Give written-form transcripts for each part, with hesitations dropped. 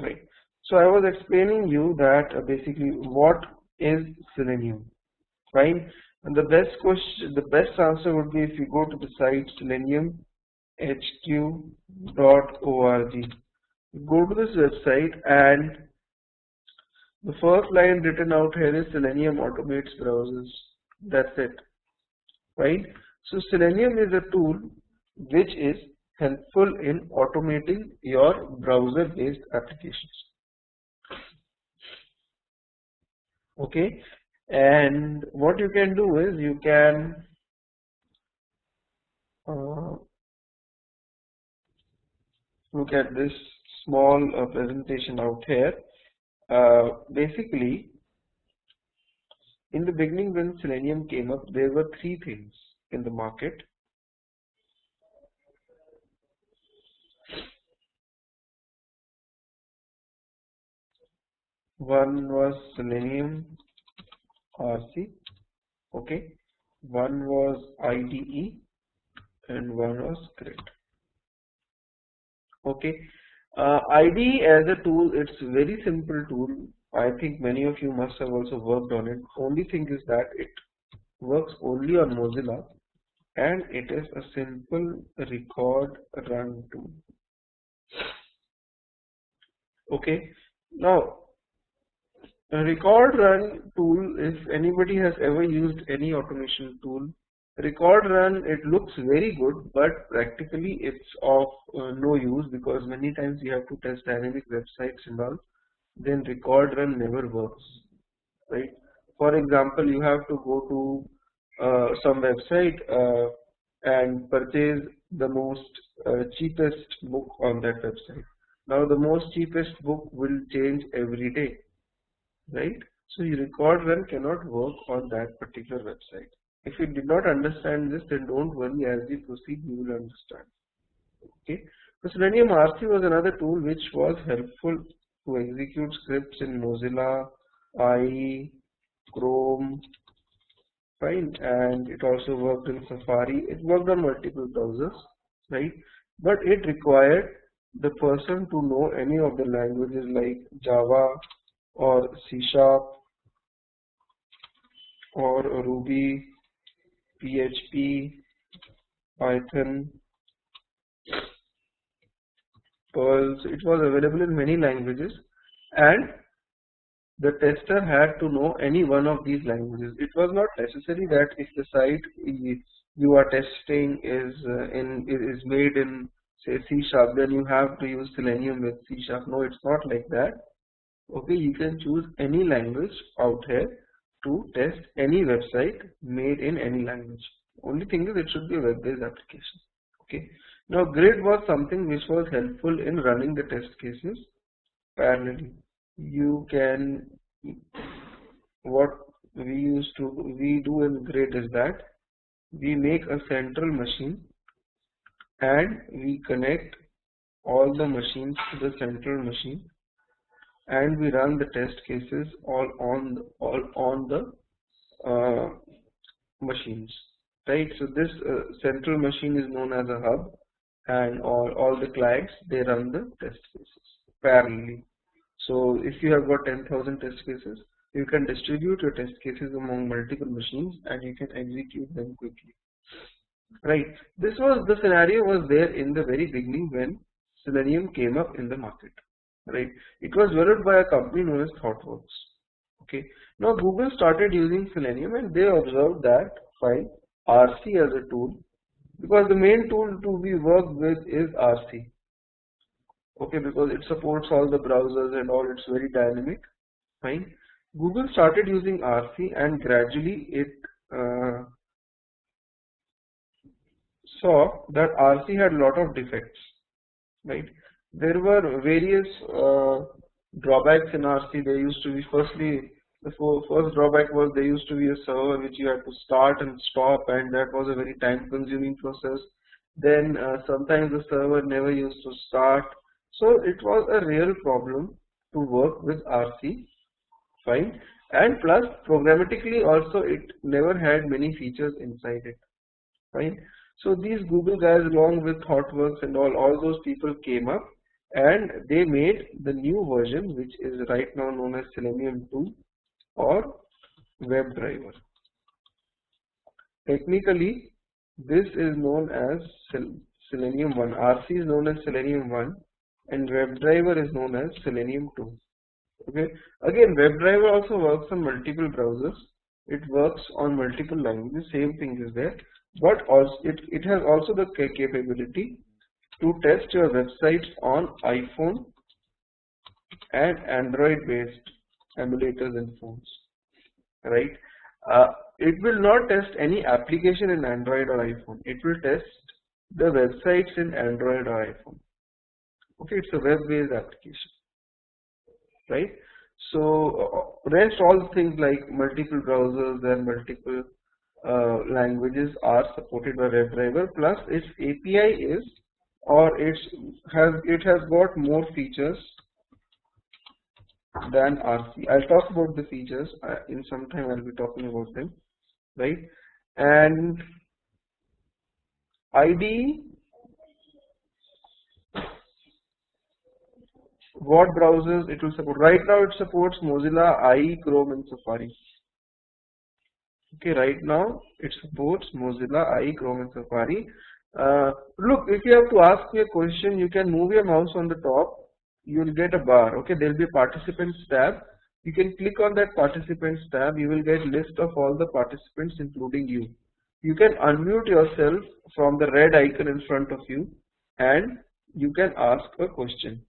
right? So I was explaining you that basically what is Selenium, right? And the best question, the best answer would be if you go to the site seleniumhq.org. Go to this website and the first line written out here is Selenium automates browsers. That's it, right? So Selenium is a tool which is helpful in automating your browser-based applications. Okay, and what you can do is you can look at this small presentation out here. Basically, in the beginning when Selenium came up, there were three things in the market. One was Selenium RC, okay, one was IDE, and one was Grid. Okay, IDE as a tool, it's a very simple tool. I think many of you must have also worked on it. Only thing is that it works only on Mozilla and it is a simple record run tool. Okay, now a record run tool, if anybody has ever used any automation tool, record run, it looks very good, but practically it's of no use because many times you have to test dynamic websites and all, then record run never works, right? For example, you have to go to some website and purchase the most cheapest book on that website. Now the most cheapest book will change every day, right? So your record run cannot work on that particular website. If you did not understand this, then don't worry, as we proceed you will understand. Okay, so Selenium RC was another tool which was helpful to execute scripts in Mozilla, IE, Chrome, fine, and it also worked in Safari. It worked on multiple browsers, right? But it required the person to know any of the languages like Java or C# or Ruby, PHP, Python, Perl. So it was available in many languages, and the tester had to know any one of these languages. It was not necessary that if the site you are testing is made in say C#, then you have to use Selenium with C#. No, it's not like that. Okay, you can choose any language out here to test any website made in any language. Only thing is it should be a web-based application. Okay. Now Grid was something which was helpful in running the test cases parallelly. You can, what we do in Grid is that we make a central machine and we connect all the machines to the central machine and we run the test cases all on the machines, right? So this central machine is known as a hub, and all the clients, they run the test cases parallelly. So if you have got 10,000 test cases, you can distribute your test cases among multiple machines and you can execute them quickly, right? This was the scenario was there in the very beginning when Selenium came up in the market, right? It was developed by a company known as ThoughtWorks. Okay, now Google started using Selenium and they observed that fine, RC as a tool, because the main tool to be worked with is RC. Okay, because it supports all the browsers and all, it's very dynamic, fine. Google started using RC and gradually it saw that RC had a lot of defects, right? There were various drawbacks in RC. There used to be, firstly, the first drawback was there used to be a server which you had to start and stop, and that was a very time consuming process. Then sometimes the server never used to start. So it was a real problem to work with RC, fine. And plus programmatically also it never had many features inside it, fine. So these Google guys along with ThoughtWorks and all those people came up and they made the new version, which is right now known as Selenium 2 or Webdriver. Technically, this is known as Selenium 1. RC is known as Selenium 1 and WebDriver is known as Selenium 2. Okay. Again, WebDriver also works on multiple browsers. It works on multiple languages. Same thing is there, but also it has also the capability to test your websites on iPhone and Android-based emulators and phones. Right? It will not test any application in Android or iPhone. It will test the websites in Android or iPhone. Okay, it's a web-based application, right? So rest all things like multiple browsers and multiple languages are supported by WebDriver. Plus, its API is, or it has got more features than RC. I'll talk about the features in some time. I'll be talking about them, right? And IDE, what browsers it will support? Right now it supports Mozilla, IE, Chrome and Safari. Okay, right now it supports Mozilla, IE, Chrome and Safari. Look, if you have to ask me a question, you can move your mouse on the top. You will get a bar. Okay, there will be a participants tab. You can click on that participants tab. You will get list of all the participants, including you. You can unmute yourself from the red icon in front of you, and you can ask a question.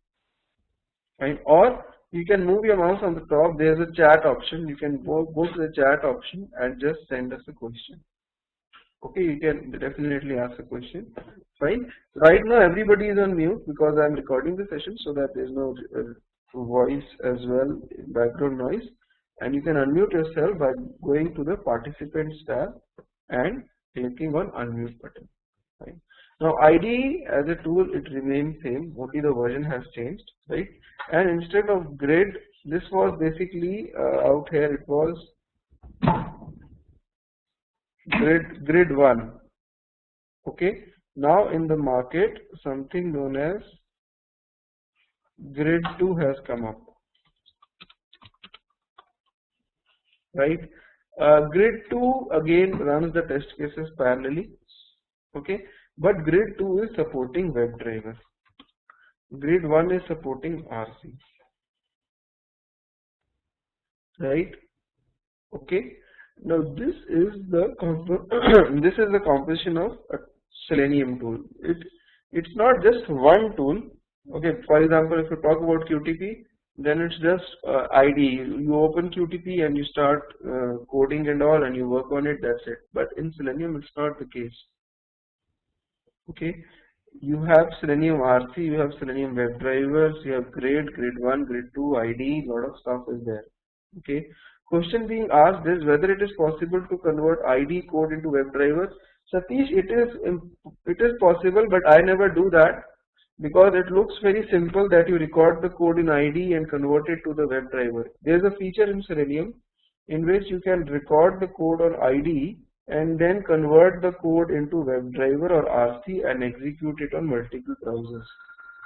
Fine. Or you can move your mouse on the top. There is a chat option. You can go to the chat option and just send us a question. Okay, you can definitely ask a question. Fine. Right now everybody is on mute because I am recording the session, so that there is no voice as well, background noise. And you can unmute yourself by going to the participants tab and clicking on unmute button. Fine. Now IDE as a tool, it remains same, only the version has changed, right? And instead of grid, this was basically out here, it was grid 1. Okay, now in the market something known as grid 2 has come up, right? Grid 2 again runs the test cases parallelly. Okay, but grid 2 is supporting WebDriver. Grid 1 is supporting RC, right? Okay. Now this is the this is the composition of a Selenium tool. It's not just one tool. Okay, for example, if you talk about QTP, then it's just IDE. You open QTP and you start coding and all, and you work on it. That's it. But in Selenium, it's not the case. Okay, you have Selenium RC, you have Selenium WebDrivers, you have grid 1, grid 2, IDE. Lot of stuff is there. Okay. Question being asked is whether it is possible to convert IDE code into WebDriver. Satish, it is possible, but I never do that because it looks very simple that you record the code in IDE and convert it to the WebDriver. There is a feature in Selenium in which you can record the code on IDE and then convert the code into WebDriver or RC and execute it on multiple browsers.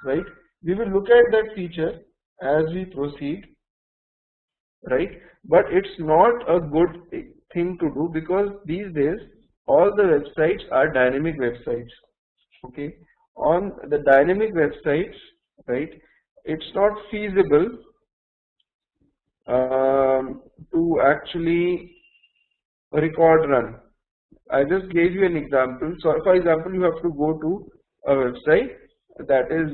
Right? We will look at that feature as we proceed. Right, but it's not a good thing to do because these days all the websites are dynamic websites. Okay, on the dynamic websites, right, it's not feasible to actually record run. I just gave you an example. So for example, you have to go to a website that is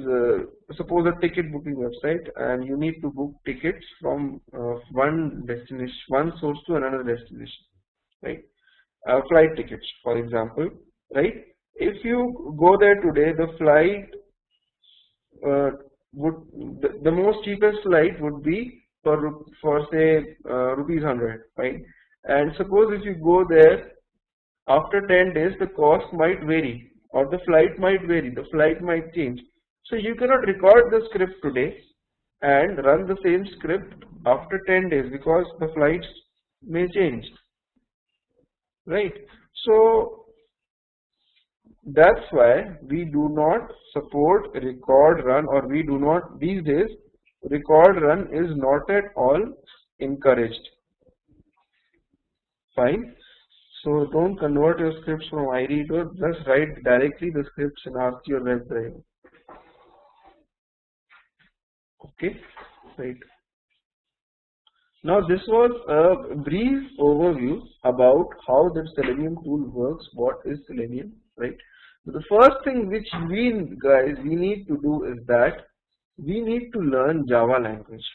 suppose a ticket booking website, and you need to book tickets from one destination, one source to another destination, right? Flight tickets, for example, right? If you go there today, the flight the most cheapest flight would be for say rupees 100, right? And suppose if you go there after 10 days, the cost might vary, or the flight might vary, the flight might change. So you cannot record the script today and run the same script after 10 days because the flights may change, right? So That's why we do not support record run, or we do not these days. Record run is not at all encouraged. Fine. So don't convert your scripts from IDE to, just write directly the scripts and ask your Webdriver. Okay, right. Now this was a brief overview about how the Selenium tool works, what is Selenium, right? So the first thing which we need to do is that we need to learn Java language,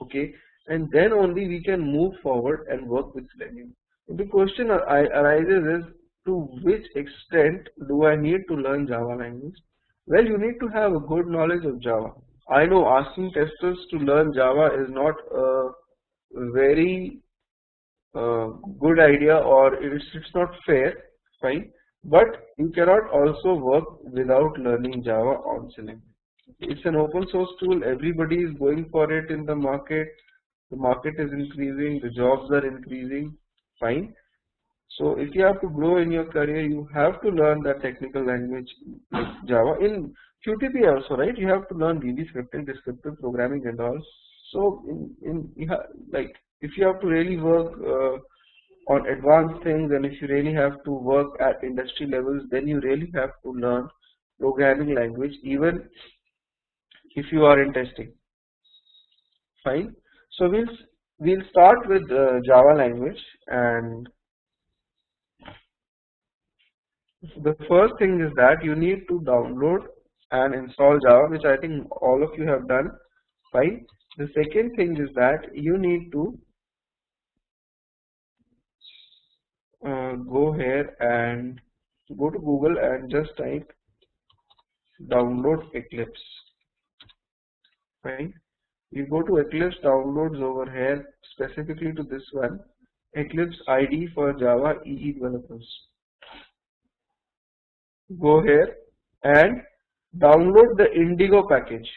okay, and then only we can move forward and work with Selenium. The question arises is, to which extent do I need to learn Java language? Well, you need to have a good knowledge of Java. I know asking testers to learn Java is not a very uh, good idea, or it's not fair, fine, but you cannot also work without learning Java on Selenium. It's an open source tool, everybody is going for it in the market is increasing, the jobs are increasing, fine. So if you have to grow in your career, you have to learn that technical language like Java. In QTP also, right? You have to learn VB scripting, descriptive programming and all. So like if you have to really work on advanced things, and if you really have to work at industry levels, then you really have to learn programming language, even if you are in testing. Fine. So we'll start with Java language, and the first thing is that you need to download and install Java, which I think all of you have done. Fine. The second thing is that you need to go here and go to Google and just type download Eclipse. Fine. You go to Eclipse downloads over here, specifically to this one, Eclipse IDE for Java EE developers. Go here and download the Indigo package.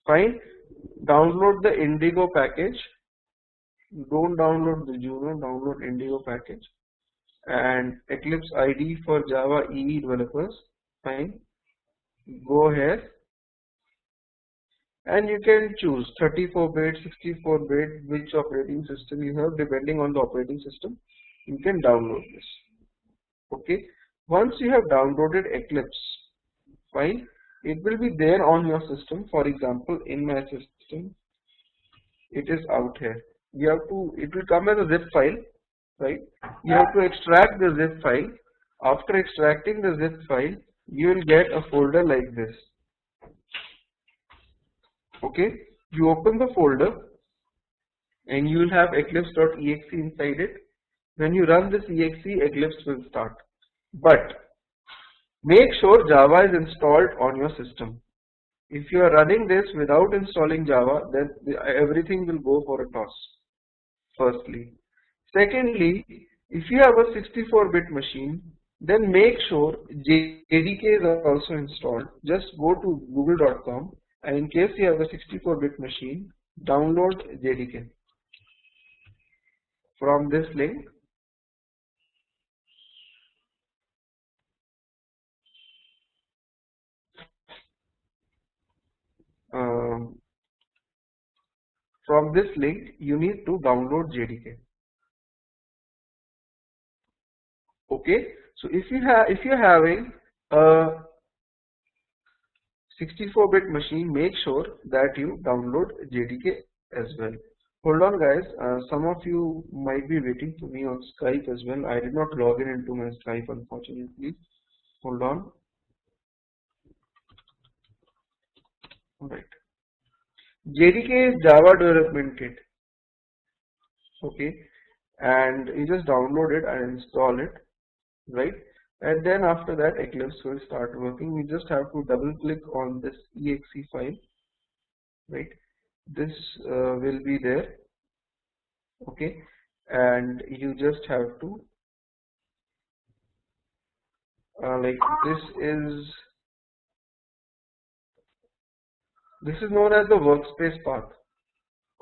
Fine. Download the Indigo package. Don't download the Juno, download Indigo package. And Eclipse IDE for Java EE developers. Fine. Go here and you can choose 34-bit, 64-bit, which operating system you have. Depending on the operating system, you can download this. Okay. Once you have downloaded Eclipse, fine, it will be there on your system. For example, in my system, it is out here. You have to, it will come as a zip file, right? You have to extract the zip file. After extracting the zip file, you will get a folder like this. Okay, you open the folder and you will have eclipse.exe inside it. When you run this exe, Eclipse will start. But make sure Java is installed on your system. If you are running this without installing Java, then everything will go for a toss. Firstly. Secondly, if you have a 64-bit machine, then make sure JDK is also installed. Just go to google.com, and in case you have a 64-bit machine, download JDK from this link. From this link, you need to download JDK. Okay, so if you're having a 64-bit machine, make sure that you download JDK as well. Hold on guys, some of you might be waiting for me on Skype as well. I did not log in into my Skype, unfortunately. Hold on. Alright. JDK is Java Development Kit. Okay, and you just download it and install it, right? And then after that, Eclipse will start working. You just have to double click on this exe file, right? This will be there, okay, and you just have to like this is known as the workspace path.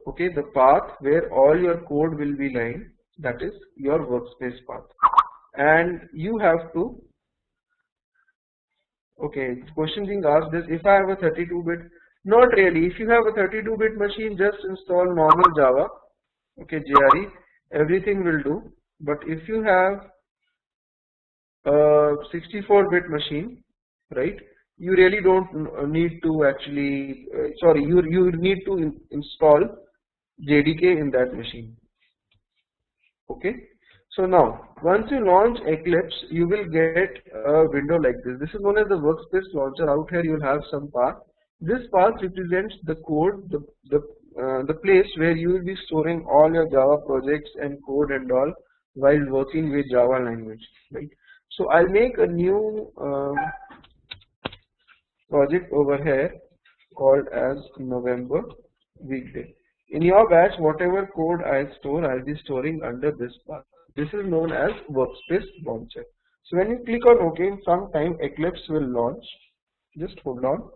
Okay, the path where all your code will be lying, that is your workspace path. and you have to, okay, question being asked is if I have a 32-bit, not really. If you have a 32-bit machine, just install normal Java, okay, JRE, everything will do. But if you have a 64-bit machine, right, you really don't need to actually, sorry, you need to install JDK in that machine. Okay, so now once you launch Eclipse, you will get a window like this. This is known as the workspace launcher. Out here you will have some path. This path represents the code, the place where you will be storing all your Java projects and code and all while working with Java language, right? So I'll make a new project over here called as November weekday. In your batch, whatever code I store, I'll be storing under this path. This is known as workspace launcher. So when you click on OK, sometime Eclipse will launch. Just hold on.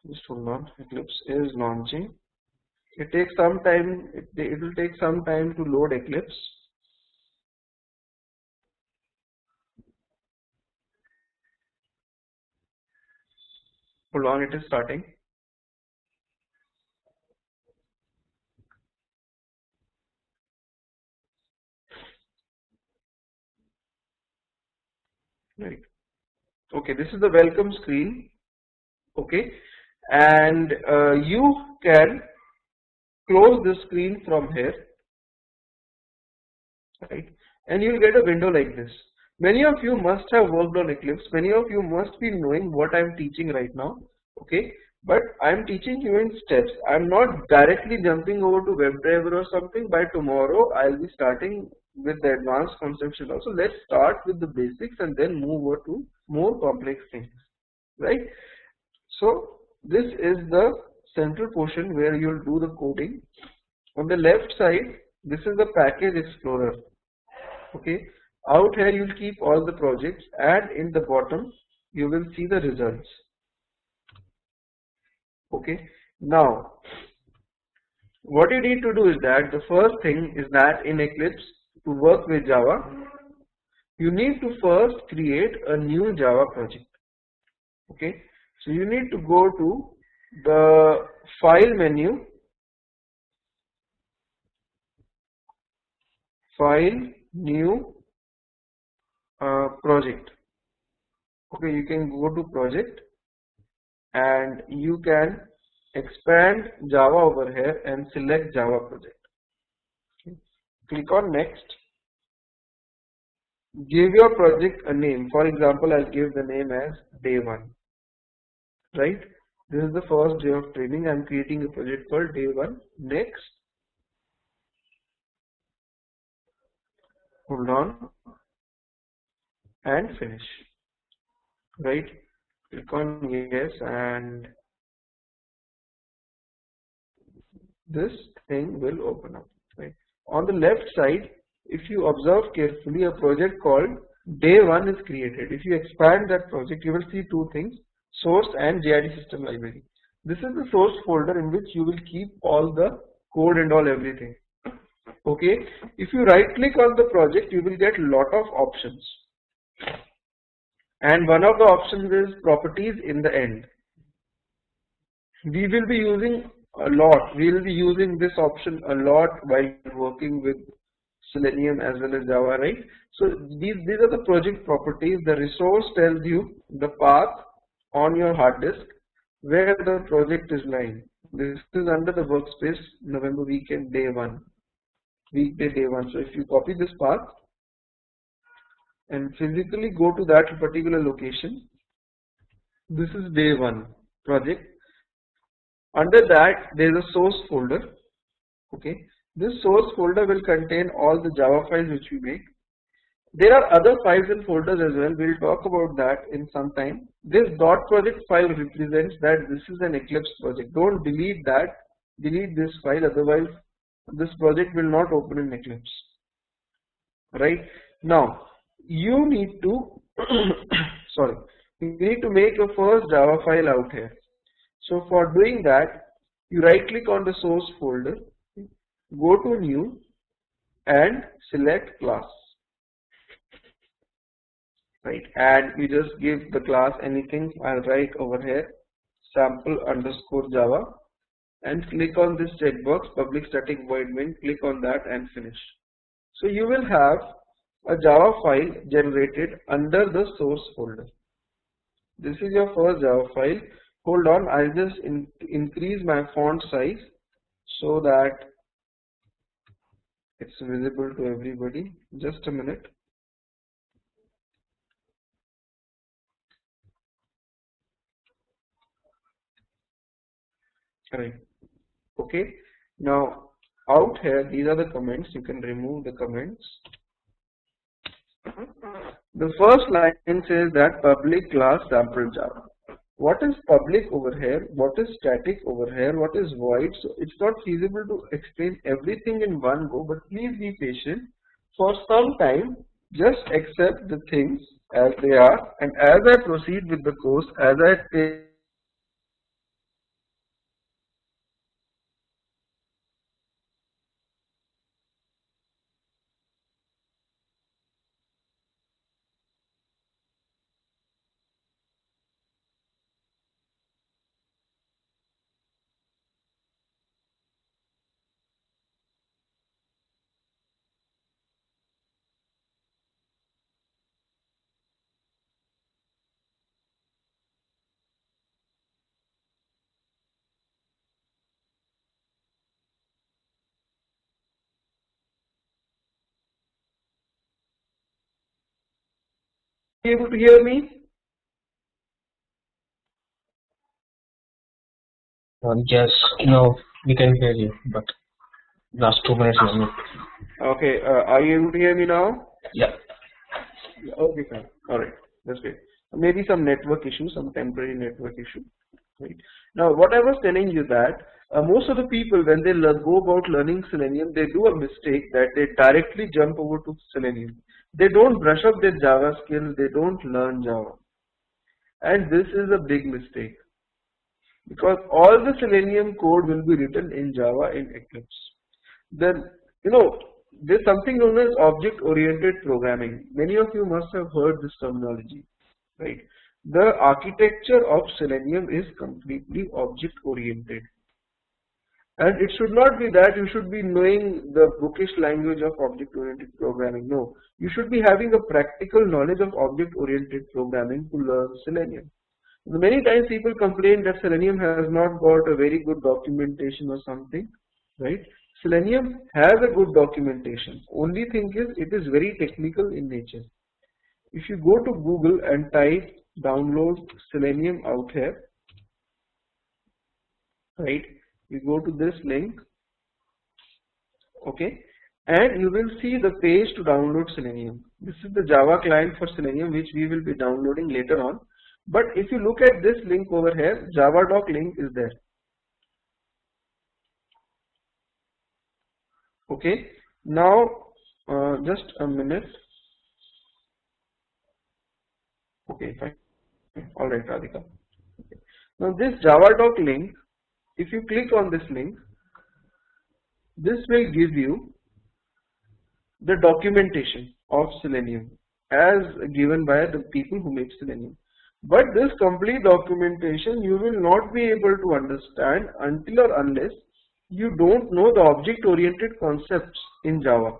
Just hold on. Eclipse is launching. It takes some time. It will take some time to load Eclipse. Hold on, it is starting. Right. Okay, this is the welcome screen. Okay, and you can close the screen from here, right, and you'll get a window like this. Many of you must have worked on Eclipse. Many of you must be knowing what I'm teaching right now. Okay, but I'm teaching you in steps. I'm not directly jumping over to Webdriver or something. By tomorrow I'll be starting with the advanced conception also. Let's start with the basics and then move over to more complex things, right? So this is the central portion where you'll do the coding. On the left side, this is the package explorer. Okay, out here you'll keep all the projects, and in the bottom you will see the results. Okay, now what you need to do is that the first thing is that in Eclipse, to work with Java, you need to first create a new Java project. Okay, so you need to go to the file menu, file, new, project. Okay, you can go to project and you can expand Java over here and select Java project. Okay. Click on next. Give your project a name. For example, I'll give the name as day 1. Right? This is the first day of training. I'm creating a project called day 1. Next. Hold on. And finish. Right? Click on yes and this thing will open up. Right? On the left side, if you observe carefully, a project called day 1 is created. If you expand that project, you will see two things: source and JID system library. This is the source folder in which you will keep all the code and all everything. Okay, if you right click on the project, you will get a lot of options, and one of the options is properties in the end. We will be using a lot. We will be using this option a lot while working with Selenium as well as Java, right? So these are the project properties. The resource tells you the path on your hard disk where the project is lying. This is under the workspace November weekend day 1, weekday day 1. So if you copy this path and physically go to that particular location, this is day 1 project. Under that there is a source folder. Okay, this source folder will contain all the Java files which we make. There are other files and folders as well. We'll talk about that in some time. This .project file represents that this is an Eclipse project. Don't delete that. Delete this file, otherwise this project will not open in Eclipse. Right? Now, you need to sorry, you need to make your first Java file out here. So for doing that, you right click on the source folder, go to new and select class, right? And you just give the class anything. I'll write over here sample underscore Java and click on this checkbox public static void main, click on that and finish. So you will have a Java file generated under the source folder. This is your first Java file. Hold on, I'll just increase my font size so that it's visible to everybody. Just a minute. Right. Okay. Now out here, these are the comments. You can remove the comments. The first line says that public class sample Java. What is public over here? What is static over here? What is void? So it's not feasible to explain everything in one go, but please be patient. For some time, just accept the things as they are, and as I proceed with the course, as I take able to hear me? Yes, no, we can hear you, but last 2 minutes is not. Okay, are you able to hear me now? Yeah. Okay, fine. All right, that's great. Maybe some network issue, some temporary network issue. Right. Now, what I was telling you that most of the people, when they go about learning Selenium, they do a mistake that they directly jump over to Selenium. They don't brush up their Java skills. They don't learn Java, and this is a big mistake because all the Selenium code will be written in Java in Eclipse. Then there's something known as object-oriented programming. Many of you must have heard this terminology, right? The architecture of Selenium is completely object-oriented. And it should not be that you should be knowing the bookish language of object-oriented programming. No, you should be having a practical knowledge of object-oriented programming to learn Selenium. Many times people complain that Selenium has not got a very good documentation or something, right? Selenium has a good documentation. Only thing is it is very technical in nature. If you go to Google and type download Selenium out here, right? You go to this link, okay, and you will see the page to download Selenium. This is the Java client for Selenium, which we will be downloading later on. But if you look at this link over here, Java.doc link is there. Okay, now just a minute. Okay, fine. All right, Radhika. Okay. Now this Java.doc link, if you click on this link, this will give you the documentation of Selenium as given by the people who make Selenium. But this complete documentation you will not be able to understand until or unless you don't know the object-oriented concepts in Java.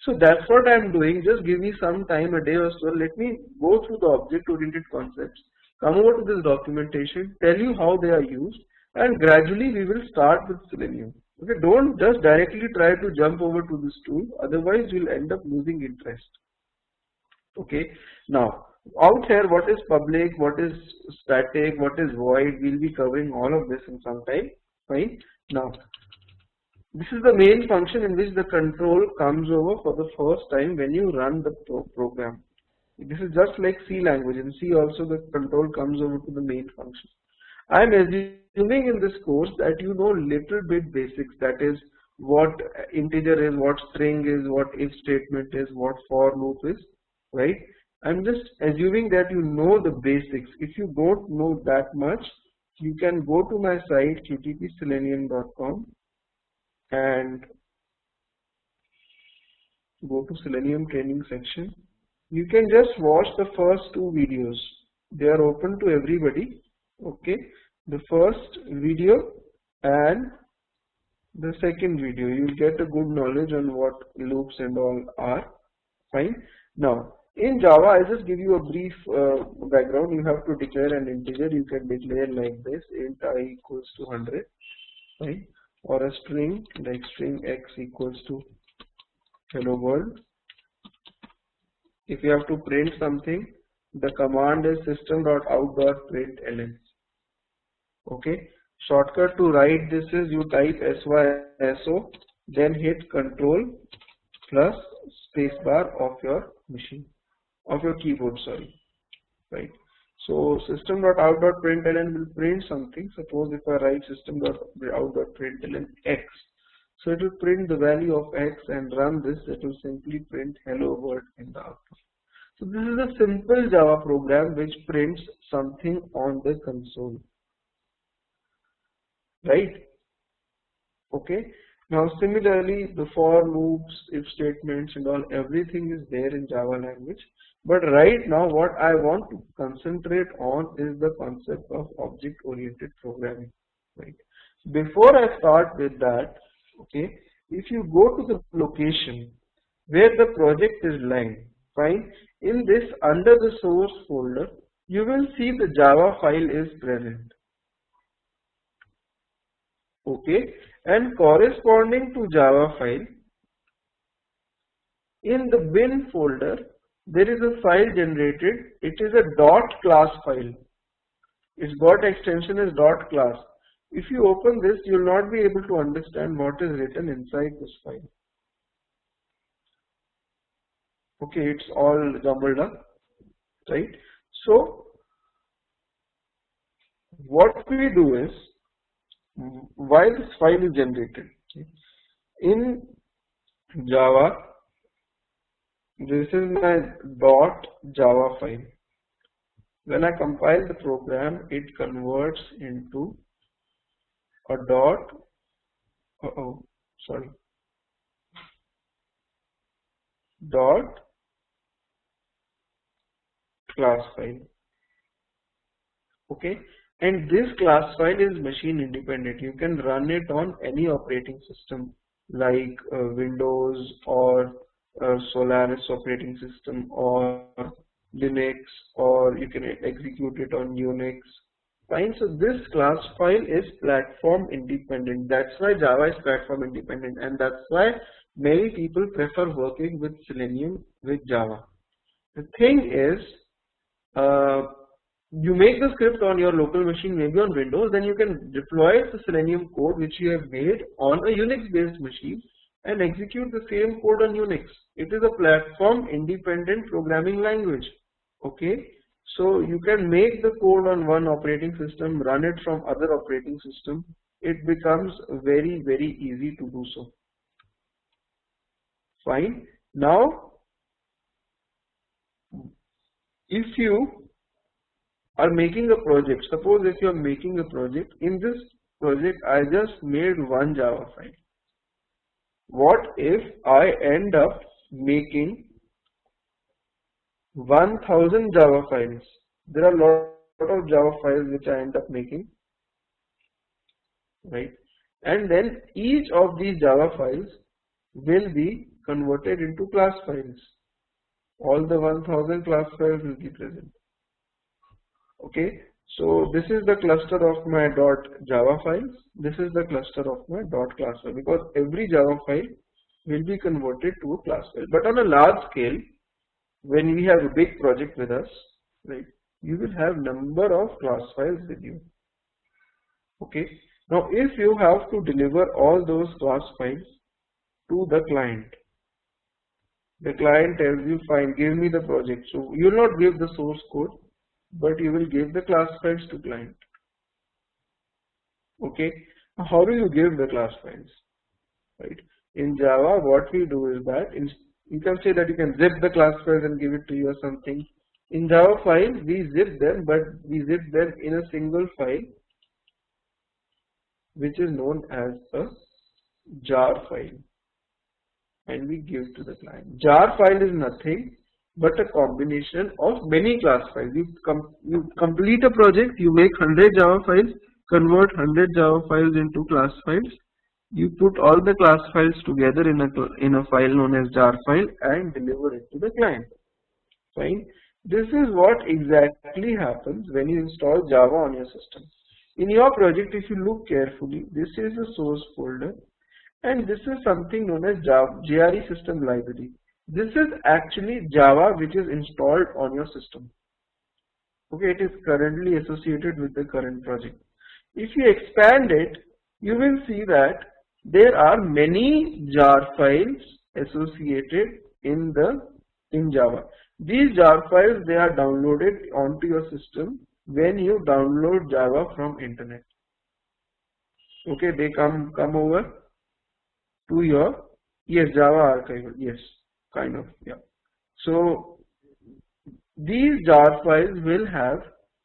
So that's what I am doing. Just give me some time, a day or so. Let me go through the object-oriented concepts, come over to this documentation, tell you how they are used, and gradually we will start with Selenium. Okay, don't just directly try to jump over to this tool, otherwise you'll end up losing interest. Okay, now out here, what is public, what is static, what is void, we'll be covering all of this in some time. Fine. Now, this is the main function in which the control comes over for the first time when you run the program. This is just like C language. In C also the control comes over to the main function. I am assuming in this course that you know little bit basics, that is what integer is, what string is, what if statement is, what for loop is, right? I'm just assuming that you know the basics. If you don't know that much, you can go to my site qtpselenium.com and go to Selenium training section. You can just watch the first two videos. They are open to everybody. Okay, the first video and the second video. You'll get a good knowledge on what loops and all are. Fine. Now, in Java, I'll just give you a brief background. You have to declare an integer. You can declare like this: int I equals to 100. Fine. Or a string like string x equals to hello world. If you have to print something, the command is system.out.println. Okay. Shortcut to write this is you type syso, then hit control plus spacebar of your machine, of your keyboard, sorry. Right. So system.out.println will print something. Suppose if I write system.out.println x, so it will print the value of x, and run this, it will simply print hello world in the output. So this is a simple Java program which prints something on the console. Right? Okay. Now similarly, the for loops, if statements and all, everything is there in Java language. But right now what I want to concentrate on is the concept of object-oriented programming. Right. Before I start with that, okay, if you go to the location where the project is lying, fine, in this under the source folder, you will see the Java file is present. Okay, and corresponding to Java file, in the bin folder, there is a file generated. It is a .class file. Its got extension is .class. If you open this, you will not be able to understand what is written inside this file. Okay, it's all jumbled up, right? So, what we do is, while this file is generated, in Java, this is my .java file. When I compile the program, it converts into a dot class file. Okay, and this class file is machine independent. You can run it on any operating system like Windows or Solaris operating system or Linux, or you can execute it on Unix. Fine. So this class file is platform independent. That's why Java is platform independent, and that's why many people prefer working with Selenium with Java. The thing is, you make the script on your local machine, maybe on Windows, then you can deploy the Selenium code which you have made on a Unix based machine and execute the same code on Unix. It is a platform independent programming language. Okay, so you can make the code on one operating system, run it from other operating system. It becomes very easy to do so. Fine. Now, if you are making a project, suppose if you are making a project, in this project I just made one Java file. What if I end up making 1000 Java files? There are a lot of Java files which I end up making, right? And then each of these Java files will be converted into class files. All the 1000 class files will be present. Okay, so this is the cluster of my .java files. This is the cluster of my .class file, because every Java file will be converted to a class file. But on a large scale, when we have a big project with us, right, you will have number of class files with you. Okay, now if you have to deliver all those class files to the client tells you, fine, give me the project. So you will not give the source code, but you will give the class files to client. Okay, now how do you give the class files? Right, in Java, what we do is that you can say that you can zip the class files and give it to you or something. In Java files, we zip them, but we zip them in a single file which is known as a jar file, and we give to the client. Jar file is nothing but a combination of many class files. You complete a project, you make 100 Java files, convert 100 Java files into class files. You put all the class files together in a file known as jar file and deliver it to the client. Fine. This is what exactly happens when you install Java on your system. In your project, if you look carefully, this is a source folder, and this is something known as Java JRE system library. This is actually Java which is installed on your system. Okay, it is currently associated with the current project. If you expand it, you will see that there are many jar files associated in Java. These jar files, they are downloaded onto your system when you download Java from internet. Okay, they come over to your, yes, Java archive, yes, kind of, yeah. So these jar files will have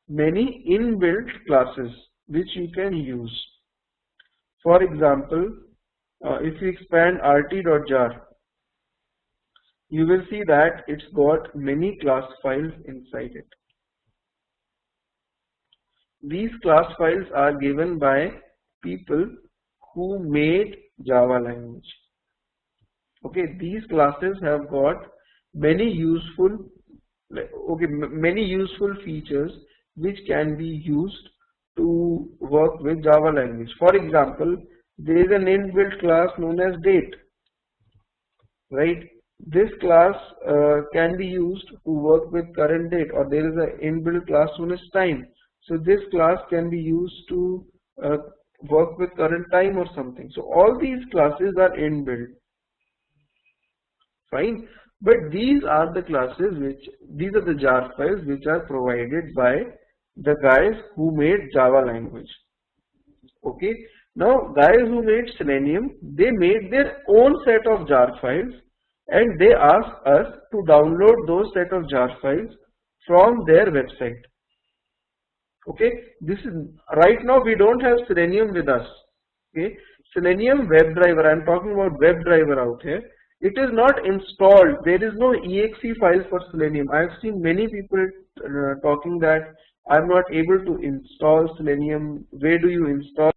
many inbuilt classes which you can use. For example, if you expand rt.jar, you will see that it's got many class files inside it. These class files are given by people who made Java language. Okay, these classes have got many useful features which can be used to work with Java language. For example, there is an inbuilt class known as date, right? This class can be used to work with current date, or there is an inbuilt class known as time. So this class can be used to work with current time or something. So all these classes are inbuilt. Fine. But these are the classes these are the jar files which are provided by the guys who made Java language. Okay. Now guys who made Selenium, they made their own set of jar files, and they asked us to download those set of jar files from their website. Okay, this is right now we don't have Selenium with us. Okay, Selenium Webdriver, I am talking about Webdriver out here. It is not installed. There is no exe file for Selenium. I have seen many people talking that I am not able to install Selenium. Where do you install